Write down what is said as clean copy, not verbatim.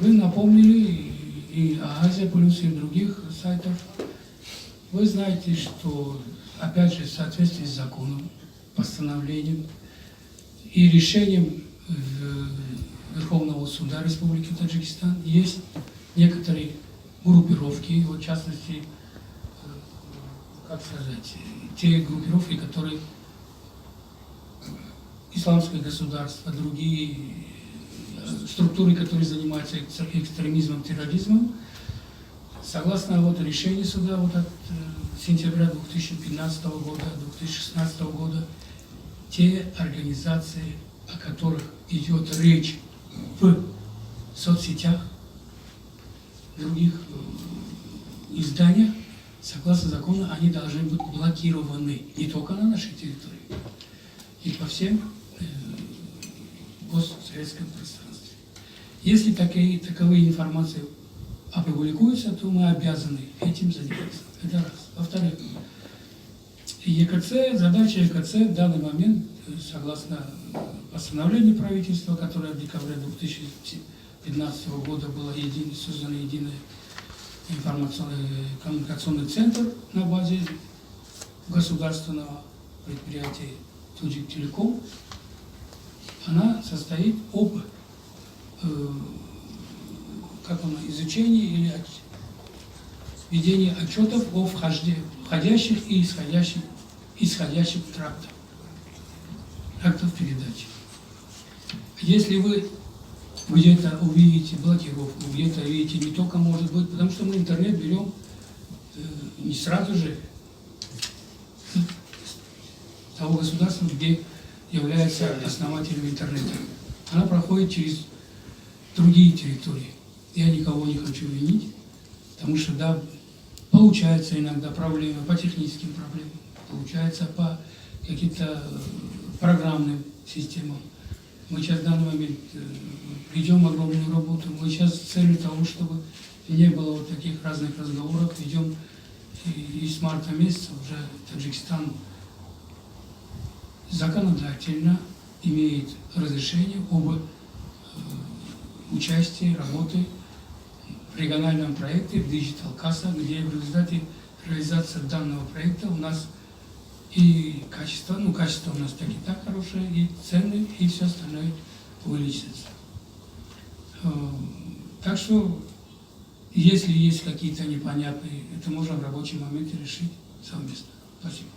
Вы напомнили и о Азия Плюс, и других сайтов. Вы знаете, что, опять же, в соответствии с законом, постановлением и решением Верховного суда Республики Таджикистан есть некоторые группировки, вот в частности, как сказать, те группировки, которые исламское государство, другие структуры, которые занимаются экстремизмом, терроризмом, согласно вот решению суда вот от сентября 2015 года, 2016 года, те организации, о которых идет речь в соцсетях, других изданиях, согласно закону, они должны быть блокированы не только на нашей территории, и по всем постсоветском пространстве. Если таковые информации опубликуются, то мы обязаны этим заниматься. Это раз. Во-вторых, ЕКЦ, задача ЕКЦ в данный момент, согласно постановлению правительства, которое в декабре 2015 года было создан единый информационно-коммуникационный центр на базе государственного предприятия Таджиктелеком, она состоит об изучении или ведении отчетов о входящих и исходящих трактов передачи. Если вы где-то увидите блокировку, где-то видите не только может быть, потому что мы интернет берем не сразу же того государства, где является основателем интернета. Она проходит через другие территории. Я никого не хочу винить, потому что, да, получается иногда проблемы по техническим проблемам, получается по каким-то программным системам. Мы сейчас в данный момент ведем огромную работу. Мы сейчас с целью того, чтобы не было вот таких разных разговоров, ведем и с марта месяца уже Таджикистан законодательно имеет разрешение об участии, работы в региональном проекте в Digital Casa, где в результате реализации данного проекта у нас и качество, качество у нас так и так хорошее, и цены, и все остальное увеличится. Так что, если есть какие-то непонятные, это можно в рабочий момент решить совместно. Спасибо.